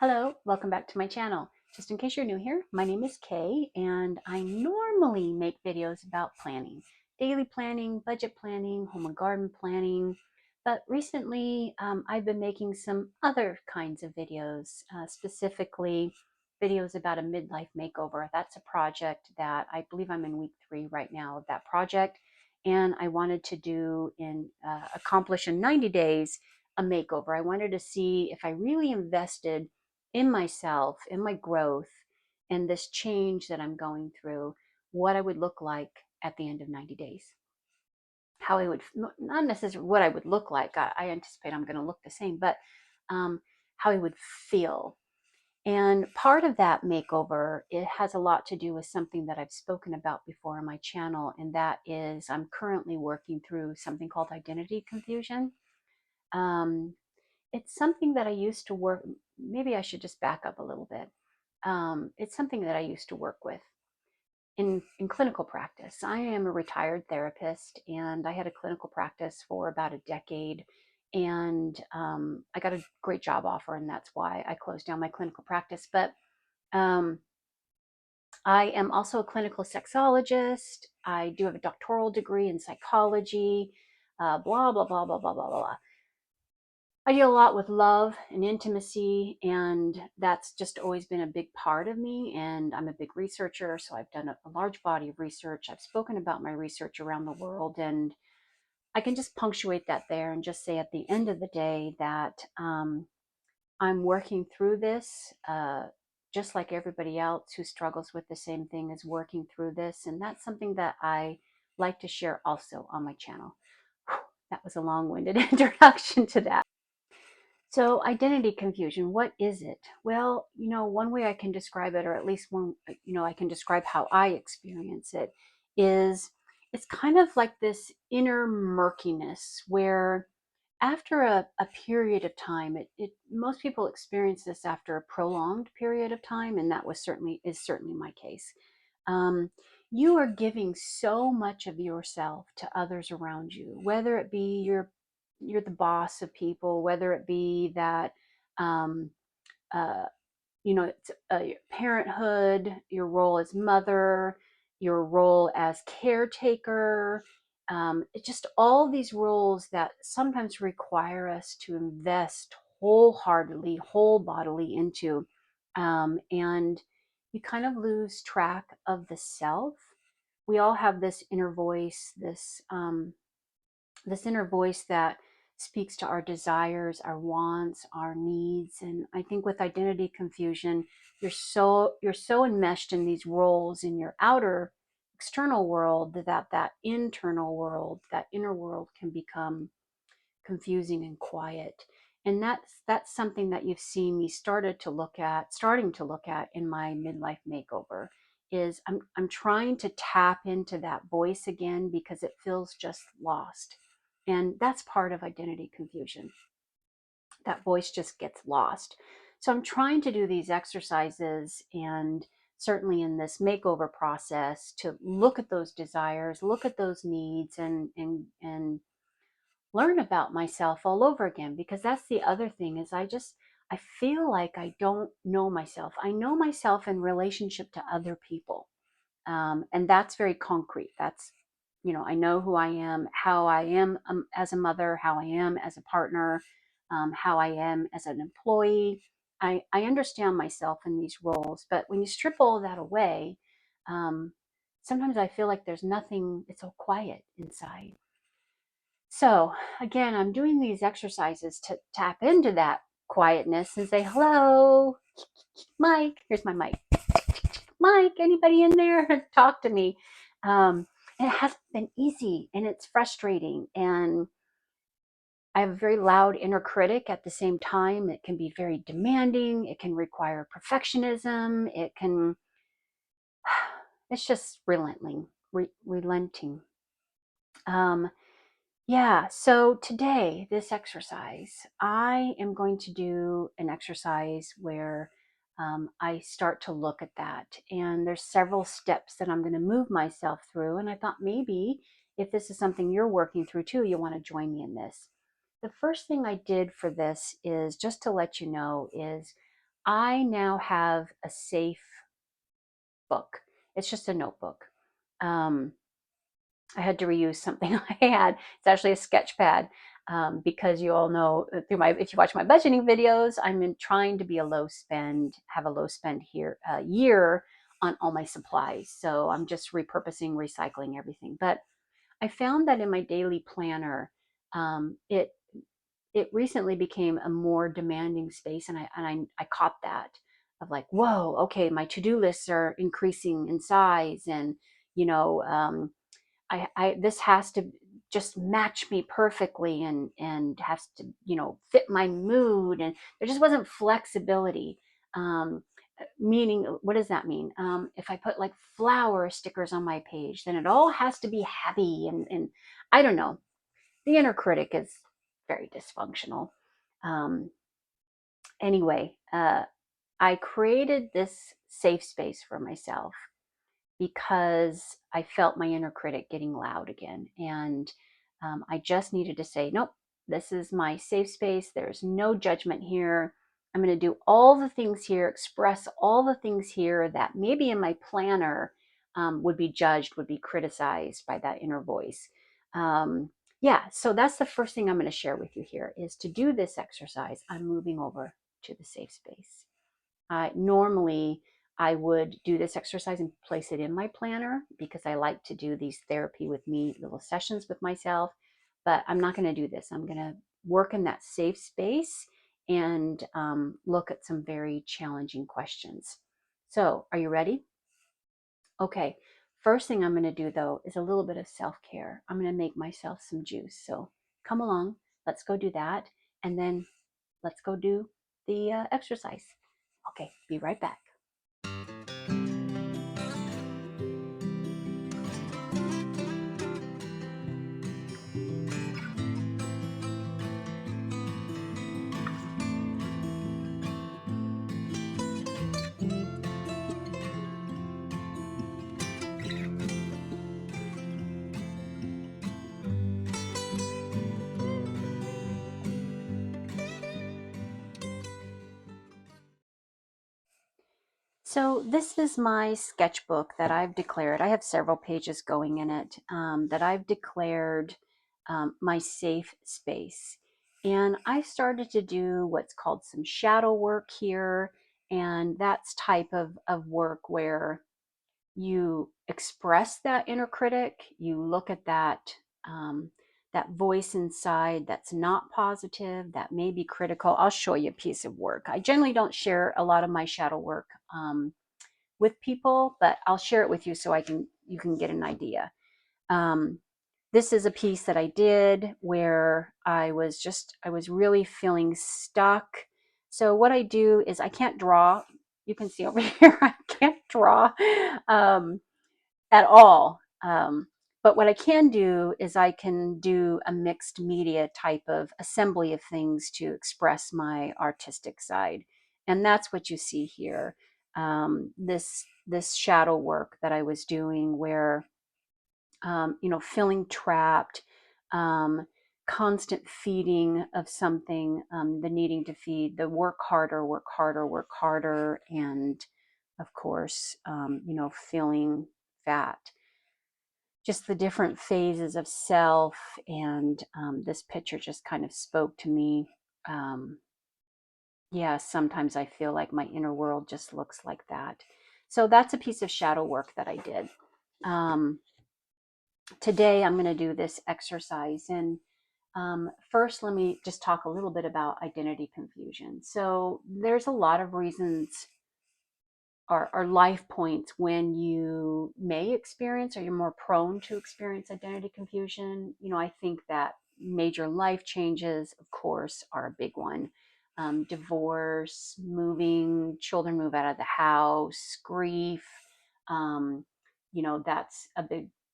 Hello, welcome back to my channel. Just in case you're new here, my name is Kay and I normally make videos about planning, daily planning, budget planning, home and garden planning, but recently I've been making some other kinds of videos, specifically videos about a midlife makeover. That's a project that I believe I'm in week 3 right now of that project, and I wanted to accomplish in 90 days a makeover. I wanted to see if I really invested in myself, in my growth, and this change that I'm going through, what I would look like at the end of 90 days. How I would, not necessarily what I would look like, I anticipate I'm going to look the same, but how I would feel. And part of that makeover, it has a lot to do with something that I've spoken about before on my channel, and that is I'm currently working through something called identity confusion. Um, it's something that I used to work, maybe I should just back up a little bit. It's something that I used to work with in clinical practice. I am a retired therapist and I had a clinical practice for about a decade. And I got a great job offer, and that's why I closed down my clinical practice. But um, I am also a clinical sexologist. I do have a doctoral degree in psychology, blah, blah, blah, blah, blah, blah, blah. I deal a lot with love and intimacy, and that's just always been a big part of me. And I'm a big researcher, so I've done a large body of research. I've spoken about my research around the world, and I can just punctuate that there and just say at the end of the day that I'm working through this, just like everybody else who struggles with the same thing is working through this. And that's something that I like to share also on my channel. Whew, that was a long-winded introduction to that. So identity confusion, what is it? Well, one way I can describe it, or at least one, I can describe how I experience it, is it's kind of like this inner murkiness where after a period of time, most people experience this after a prolonged period of time, and that is certainly my case. Um, you are giving so much of yourself to others around you, whether it be you're the boss of people, whether it be that um, uh, it's your parenthood, your role as mother, your role as caretaker. It's just all these roles that sometimes require us to invest wholeheartedly, whole bodily into. And you kind of lose track of the self. We all have this inner voice, this inner voice that speaks to our desires, our wants, our needs. And I think with identity confusion, you're so enmeshed in these roles in your outer external world that internal world, that inner world can become confusing and quiet. And that's something that you've seen me starting to look at in my midlife makeover. Is I'm trying to tap into that voice again because it feels just lost. And that's part of identity confusion. That voice just gets lost. So I'm trying to do these exercises, and certainly in this makeover process, to look at those desires, look at those needs, and learn about myself all over again. Because that's the other thing, is I feel like I don't know myself. I know myself in relationship to other people, and that's very concrete. That's, I know who I am, how I am as a mother, how I am as a partner, how I am as an employee. I understand myself in these roles. But when you strip all that away, um, sometimes I feel like there's nothing, it's so quiet inside. So again, I'm doing these exercises to tap into that quietness and say, hello, Mike. Here's my mic. Mike, anybody in there? Talk to me. And it hasn't been easy, and it's frustrating. And I have a very loud inner critic at the same time. It can be very demanding. It can require perfectionism. It's just relenting. Um, Yeah, so today, this exercise, I am going to do an exercise where I start to look at that. And there's several steps that I'm going to move myself through. And I thought maybe if this is something you're working through too, you want to join me in this. The first thing I did for this is just to let you know is I now have a safe book. It's just a notebook. Um, I had to reuse something I had. It's actually a sketch pad, because you all know through if you watch my budgeting videos, I'm trying to be have a low spend here year on all my supplies. So I'm just repurposing, recycling everything. But I found that in my daily planner, it recently became a more demanding space, and I caught that of like, whoa, okay, my to-do lists are increasing in size, and you know, I this has to just match me perfectly, and has to fit my mood, and there just wasn't flexibility. Um, Meaning, what does that mean? If I put like flower stickers on my page, then it all has to be heavy, and I don't know. The inner critic is very dysfunctional. Um, anyway, I created this safe space for myself because I felt my inner critic getting loud again. And I just needed to say, nope, this is my safe space. There's no judgment here. I'm going to do all the things here, express all the things here that maybe in my planner would be judged, would be criticized by that inner voice. Yeah, so that's the first thing I'm going to share with you here is to do this exercise. I'm moving over to the safe space. Normally, I would do this exercise and place it in my planner because I like to do these therapy with me little sessions with myself. But I'm not going to do this. I'm going to work in that safe space and look at some very challenging questions. So, are you ready? Okay. First thing I'm going to do though is a little bit of self care. I'm going to make myself some juice. So, come along. Let's go do that. And then let's go do the exercise. Okay. Be right back. So this is my sketchbook that I've declared. I have several pages going in it that I've declared my safe space. And I started to do what's called some shadow work here. And that's type of work where you express that inner critic, you look at that voice inside that's not positive, that may be critical. I'll show you a piece of work. I generally don't share a lot of my shadow work with people, but I'll share it with you so you can get an idea. Um, this is a piece that I did where I was really feeling stuck. So what I do is I can't draw. You can see over here, I can't draw at all. But what I can do is I can do a mixed media type of assembly of things to express my artistic side. And that's what you see here. This shadow work that I was doing where, feeling trapped, um, constant feeding of something, the needing to feed, the work harder, work harder, work harder, and of course, feeling fat, just the different phases of self. And this picture just kind of spoke to me. Um, yeah, sometimes I feel like my inner world just looks like that. So that's a piece of shadow work that I did. Um, Today, I'm going to do this exercise. And first, let me just talk a little bit about identity confusion. So there's a lot of reasons are life points when you may experience or you're more prone to experience identity confusion. I think that major life changes, of course, are a big one. Divorce, moving, children move out of the house, grief, that's a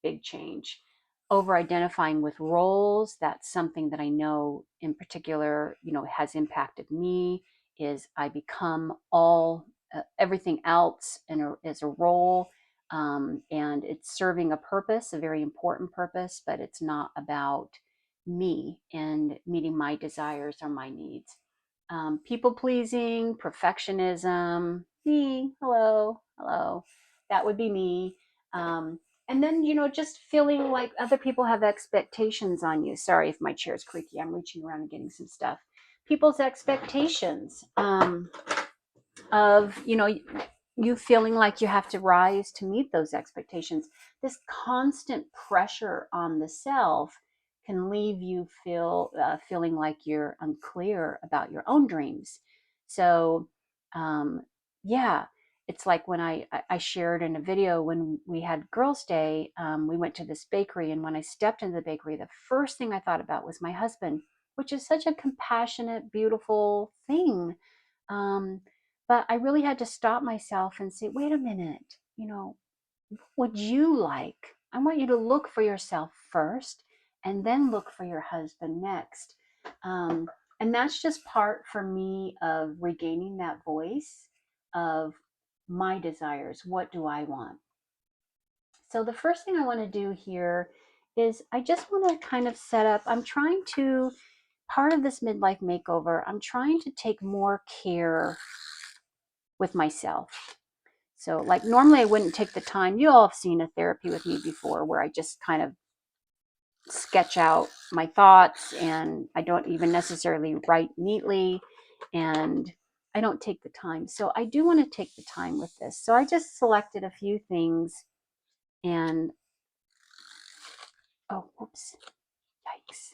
big change. Over identifying with roles, that's something that I know in particular, has impacted me, is I become everything else as a role, and it's serving a purpose, a very important purpose, but it's not about me and meeting my desires or my needs. People pleasing, perfectionism, me, hello, hello, that would be me. Um, and then, just feeling like other people have expectations on you. Sorry if my chair is creaky. I'm reaching around and getting some stuff. People's expectations of, you feeling like you have to rise to meet those expectations. This constant pressure on the self can leave you feeling like you're unclear about your own dreams. So, um, yeah, it's like when I shared in a video when we had Girls' Day, we went to this bakery, and when I stepped into the bakery, the first thing I thought about was my husband, which is such a compassionate, beautiful thing. Um, but I really had to stop myself and say, wait a minute, would you like? I want you to look for yourself first and then look for your husband next. Um, and that's just part for me of regaining that voice of my desires. What do I want? So the first thing I want to do here is I just want to kind of set up, I'm trying to, part of this midlife makeover, I'm trying to take more care with myself. So like normally I wouldn't take the time. You all have seen a therapy with me before where I just kind of sketch out my thoughts and I don't even necessarily write neatly and I don't take the time. So I do want to take the time with this. So I just selected a few things and oh, whoops, yikes.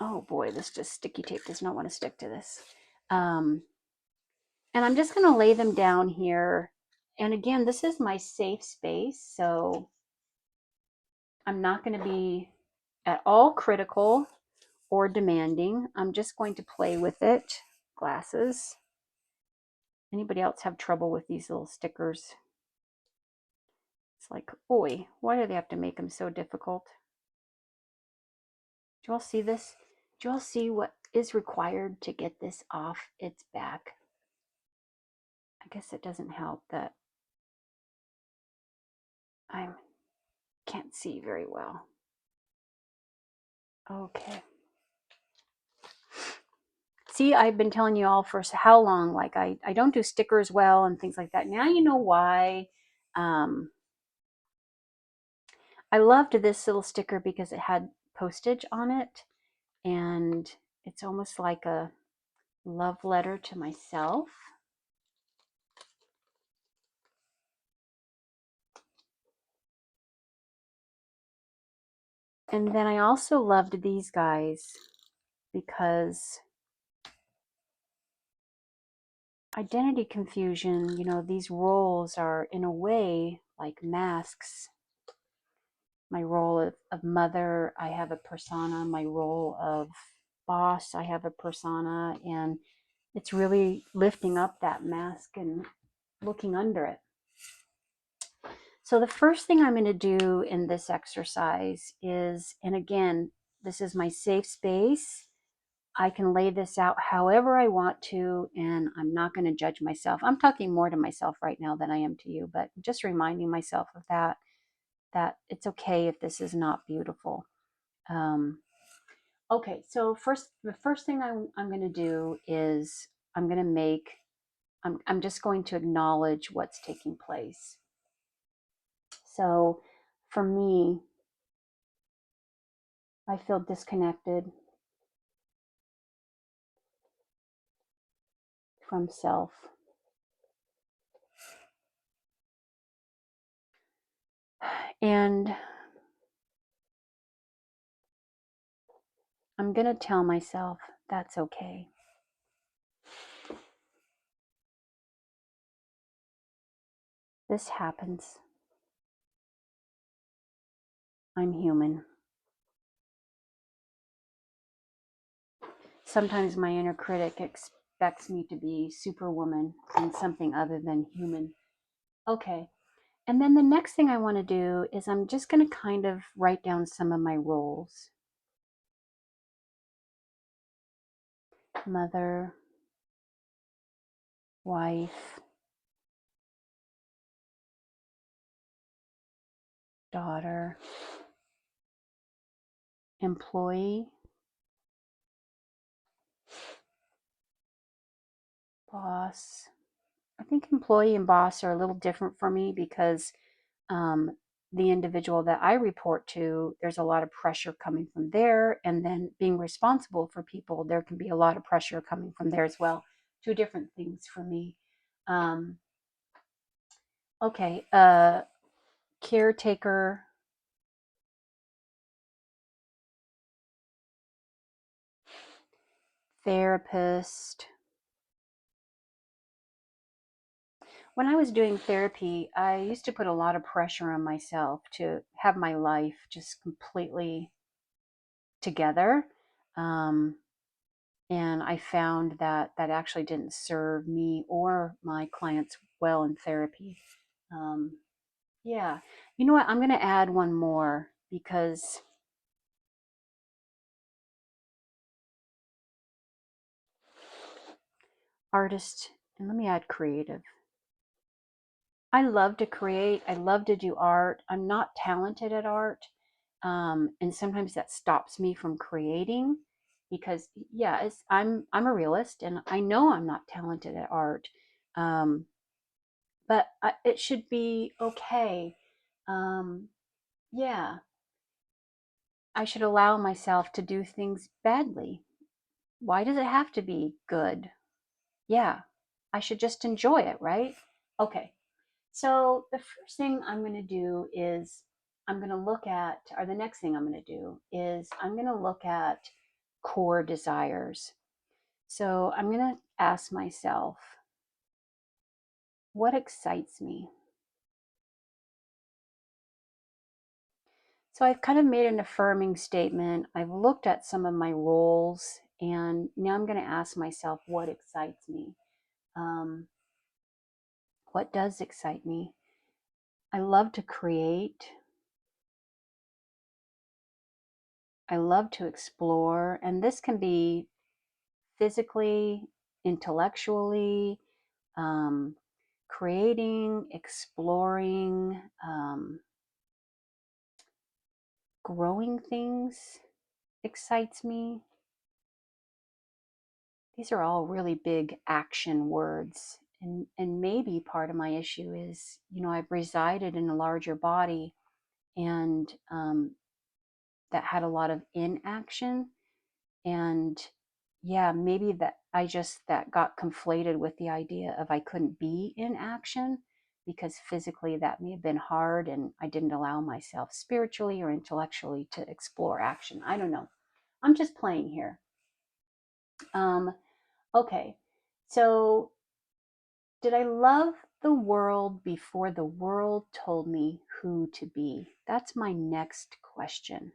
Oh boy, this just sticky tape does not want to stick to this. And I'm just going to lay them down here. And again, this is my safe space. So I'm not going to be at all critical or demanding. I'm just going to play with it. Glasses. Anybody else have trouble with these little stickers? It's like, boy, why do they have to make them so difficult? Do you all see this? Do you all see what is required to get this off its back? I guess it doesn't help that I can't see very well. Okay. See, I've been telling you all for how long, like I don't do stickers well and things like that. Now you know why. I loved this little sticker because it had postage on it and it's almost like a love letter to myself. And then I also loved these guys because identity confusion, these roles are in a way like masks. My role of mother, I have a persona. My role of boss, I have a persona. And it's really lifting up that mask and looking under it. So the first thing I'm going to do in this exercise is, and again, this is my safe space. I can lay this out however I want to, and I'm not going to judge myself. I'm talking more to myself right now than I am to you, but just reminding myself of that it's okay if this is not beautiful. Okay, so the first thing I'm going to do is I'm going to I'm just going to acknowledge what's taking place. So for me, I feel disconnected from self. And I'm going to tell myself that's okay. This happens. I'm human. Sometimes my inner critic expects me to be superwoman and something other than human. Okay. And then the next thing I want to do is I'm just going to kind of write down some of my roles. Mother, wife, daughter, employee, boss. I think employee and boss are a little different for me because um, the individual that I report to, there's a lot of pressure coming from there. And then being responsible for people, there can be a lot of pressure coming from there as well. Two different things for me. Um, okay, caretaker, therapist. When I was doing therapy, I used to put a lot of pressure on myself to have my life just completely together. Um, and I found that that actually didn't serve me or my clients well in therapy. Um, yeah. You know what? I'm going to add one more because artist, and let me add creative. I love to create. I love to do art. I'm not talented at art. And sometimes that stops me from creating because yeah, I'm a realist and I know I'm not talented at art. Um, but it should be okay. Um, yeah, I should allow myself to do things badly. Why does it have to be good? Yeah, I should just enjoy it, right? Okay, so the first thing I'm going to do is I'm going to look at, or the next thing I'm going to do is I'm going to look at core desires. So I'm going to ask myself, what excites me? So I've kind of made an affirming statement. I've looked at some of my roles, and now I'm going to ask myself what excites me. Um, what does excite me? I love to create. I love to explore, and this can be physically, intellectually, um, creating, exploring, growing things excites me. These are all really big action words. And maybe part of my issue is, I've resided in a larger body and that had a lot of inaction. And yeah, maybe that got conflated with the idea of I couldn't be in action because physically that may have been hard and I didn't allow myself spiritually or intellectually to explore action. I don't know. I'm just playing here. Um, okay. So, did I love the world before the world told me who to be? That's my next question.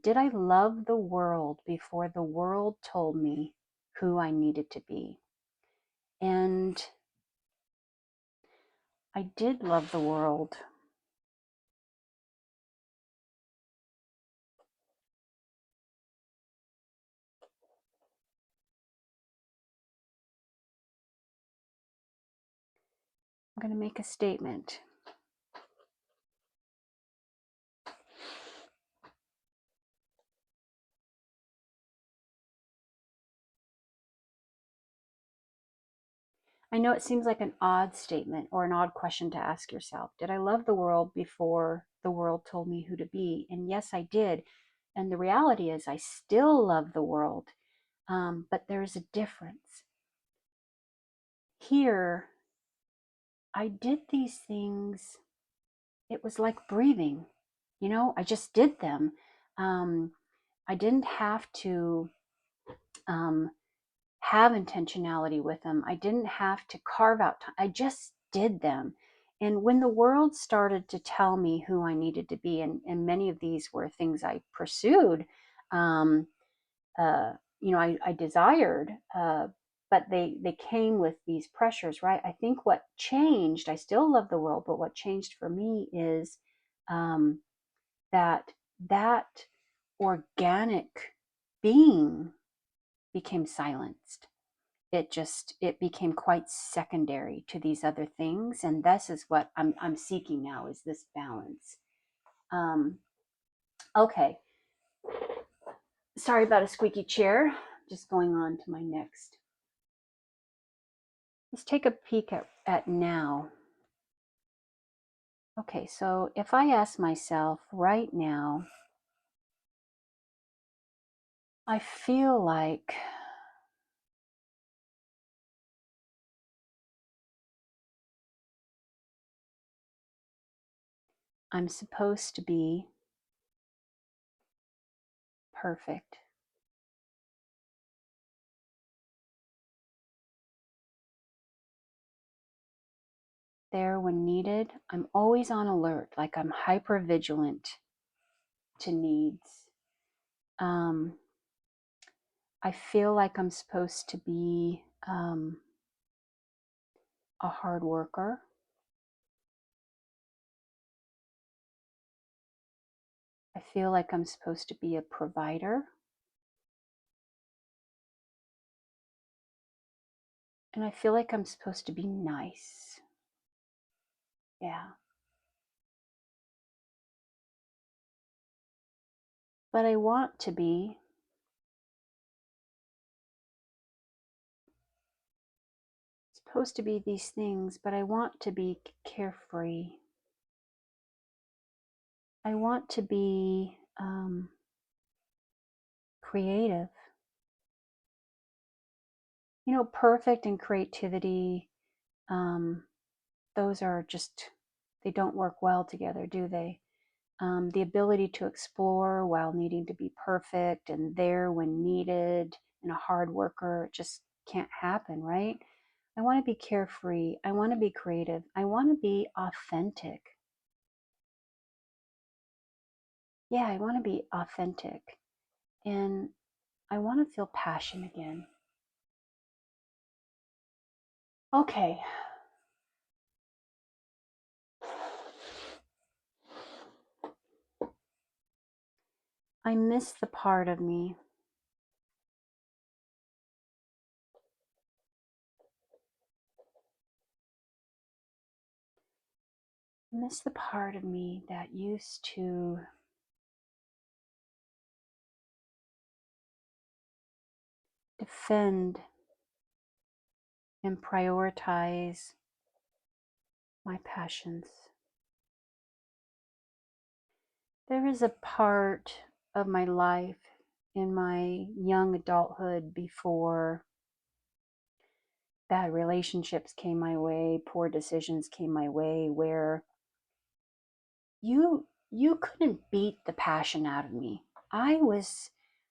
Did I love the world before the world told me who I needed to be? And I did love the world. I'm going to make a statement. I know it seems like an odd statement or an odd question to ask yourself. Did I love the world before the world told me who to be? And yes, I did. And the reality is, I still love the world. But there's a difference. Here, I did these things. It was like breathing. I just did them. Um, I didn't have to um, have intentionality with them. I didn't have to carve out time. I just did them. And when the world started to tell me who I needed to be, and many of these were things I pursued, um, uh, I desired, but they came with these pressures, right? I think what changed, I still love the world, but what changed for me is um, that that organic being became silenced. It became quite secondary to these other things, and this is what I'm seeking now, is this balance. um okay, Sorry about a squeaky chair. Just going on to my next. Let's take a peek at now. Okay, so if I ask myself right now, I feel like I'm supposed to be perfect. There when needed. I'm always on alert, like I'm hyper vigilant to needs. I feel like I'm supposed to be a hard worker. I feel like I'm supposed to be a provider. And I feel like I'm supposed to be nice. Yeah. But I want to be supposed to be these things, but I want to be carefree. I want to be creative. You know, perfect and creativity, those are just, they don't work well together, do they? The ability to explore while needing to be perfect and there when needed and a hard worker, it just can't happen, right? I want to be carefree. I want to be creative. I want to be authentic. Yeah, I want to be authentic. And I want to feel passion again. Okay. I miss the part of me. I miss the part of me that used to defend and prioritize my passions. There is a part of my life in my young adulthood before bad relationships came my way, poor decisions came my way, where you couldn't beat the passion out of me. I was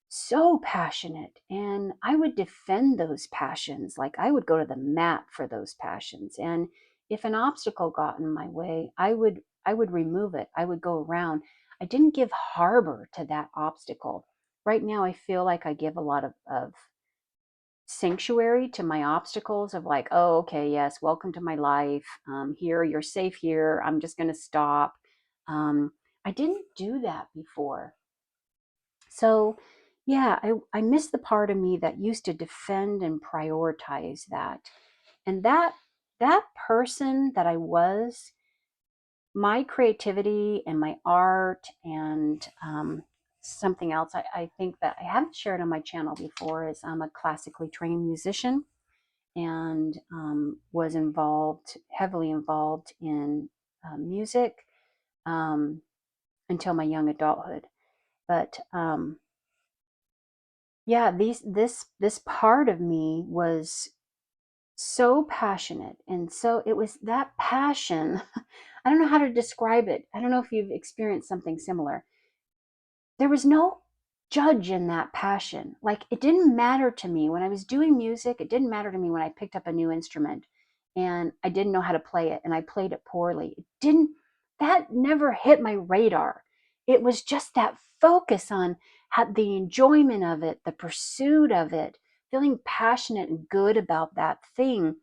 so passionate and I would defend those passions. Like I would go to the mat for those passions. And if an obstacle got in my way, I would remove it. I would go around. I didn't give harbor to that obstacle. Right now I feel like I give a lot of sanctuary to my obstacles of like, oh, okay, yes, welcome to my life. Here, you're safe here. I'm just going to stop. Um, I didn't do that before. So, yeah, I miss the part of me that used to defend and prioritize that. And that person that I was, my creativity and my art and something else I think that I haven't shared on my channel before is I'm a classically trained musician and was heavily involved in music um, until my young adulthood. But yeah, this part of me was so passionate, and so it was that passion. I don't know how to describe it. I don't know if you've experienced something similar. There was no judge in that passion. Like it didn't matter to me when I was doing music, it didn't matter to me when I picked up a new instrument and I didn't know how to play it and I played it poorly. It didn't that never hit my radar. It was just that focus on the enjoyment of it, the pursuit of it, feeling passionate and good about that thing.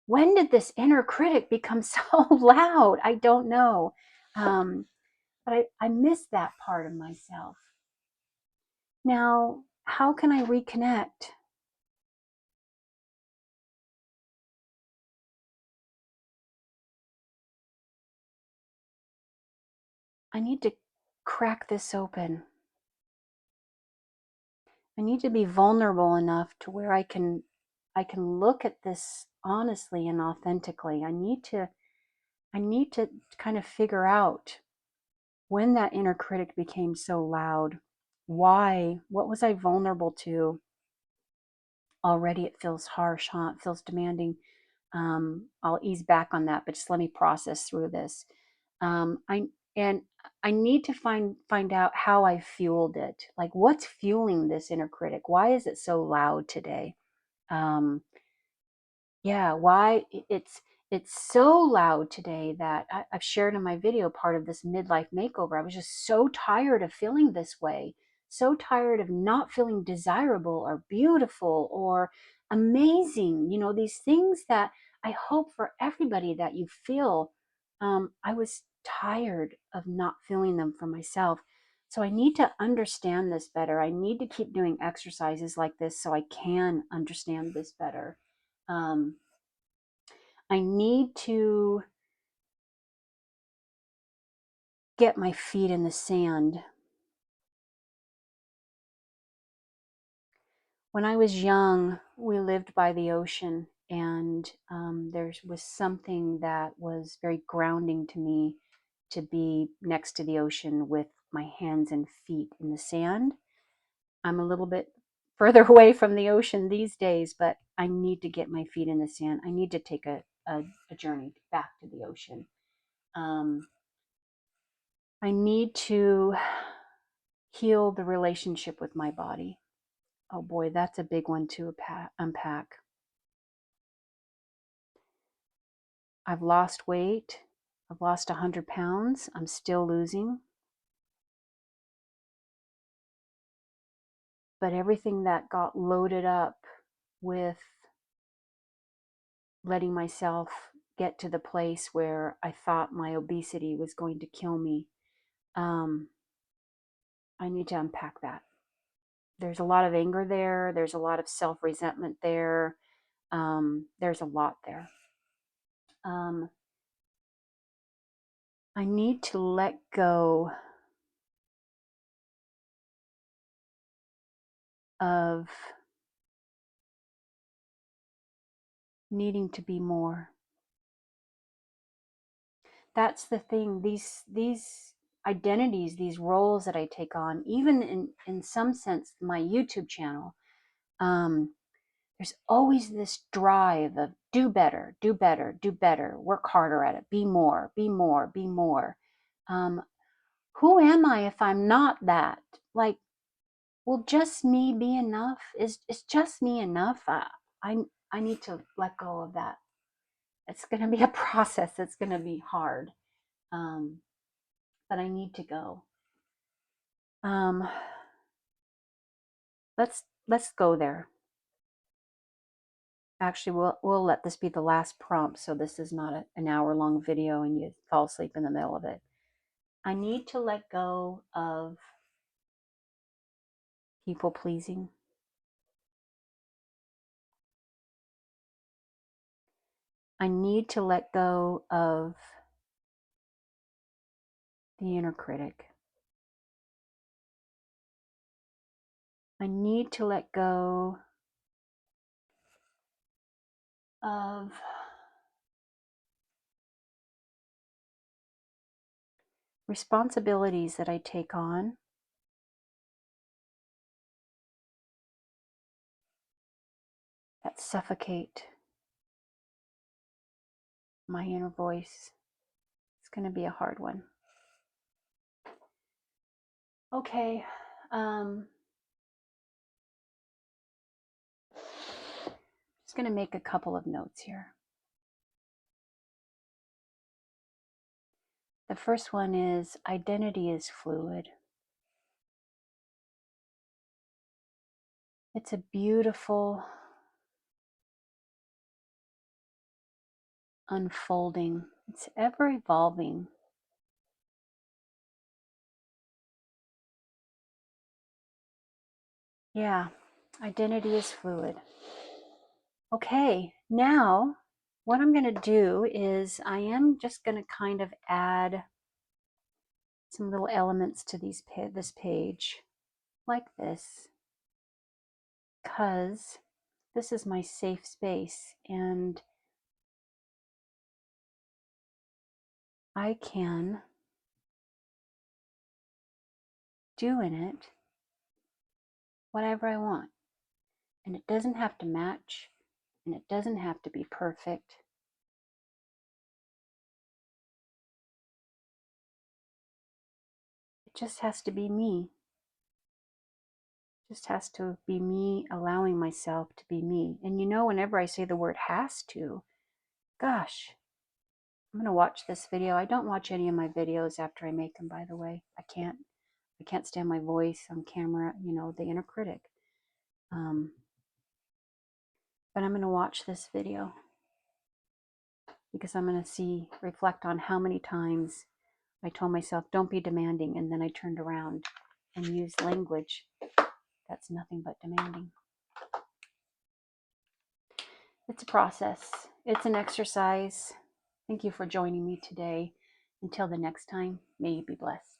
When did this inner critic become so loud? I don't know. But I miss that part of myself. Now, how can I reconnect? I need to crack this open. I need to be vulnerable enough to where I can look at this honestly and authentically. I need to kind of figure out when that inner critic became so loud. Why? What was I vulnerable to? Already it feels harsh, huh? It feels demanding. I'll ease back on that, but just let me process through this. I and I need to find out how I fueled it. Like, what's fueling this inner critic? Why is it so loud today? Um, yeah, why it's so loud today that I've shared in my video part of this midlife makeover. I was just so tired of feeling this way, so tired of not feeling desirable or beautiful or amazing. These things that I hope for everybody that you feel. I was tired of not feeling them for myself. So I need to understand this better. I need to keep doing exercises like this so I can understand this better. um, I need to get my feet in the sand. When I was young, we lived by the ocean, and there was something that was very grounding to me to be next to the ocean with my hands and feet in the sand. I'm a little bit further away from the ocean these days, but I need to get my feet in the sand. I need to take a journey back to the ocean. Um, I need to heal the relationship with my body. Oh boy, that's a big one to unpack. I've lost weight. I've lost 100 pounds. I'm still losing. But everything that got loaded up with letting myself get to the place where I thought my obesity was going to kill me, um, I need to unpack that. There's a lot of anger there. There's a lot of self resentment there. There's a lot there. Um, I need to let go of needing to be more. That's the thing. These identities, these roles that I take on, even in some sense, my YouTube channel, um, there's always this drive of do better, do better, do better, work harder at it, be more, be more, be more. Um, who am I if I'm not that? Like, will just me be enough? Is just me enough? I I need to let go of that. It's going to be a process. It's going to be hard, um, but I need to go. Um, let's go there. Actually, we'll let this be the last prompt, so this is not an hour-long video and you fall asleep in the middle of it. I need to let go of people pleasing. I need to let go of the inner critic. I need to let go of responsibilities that I take on that suffocate my inner voice. It's going to be a hard one. Okay. Just going to make a couple of notes here. The first one is identity is fluid. It's a beautiful unfolding. It's ever evolving. Yeah, identity is fluid. Okay, now what I'm going to do is I am just going to kind of add some little elements to this page, like this. because this is my safe space and I can do in it whatever I want. And it doesn't have to match, and it doesn't have to be perfect. It just has to be me. It just has to be me allowing myself to be me. And you know, whenever I say the word has to, gosh, I'm going to watch this video. I don't watch any of my videos after I make them, by the way. I can't stand my voice on camera, you know, the inner critic. But I'm going to watch this video because I'm going to reflect on how many times I told myself, don't be demanding. And then I turned around and used language that's nothing but demanding. It's a process. It's an exercise. Thank you for joining me today. Until the next time, may you be blessed.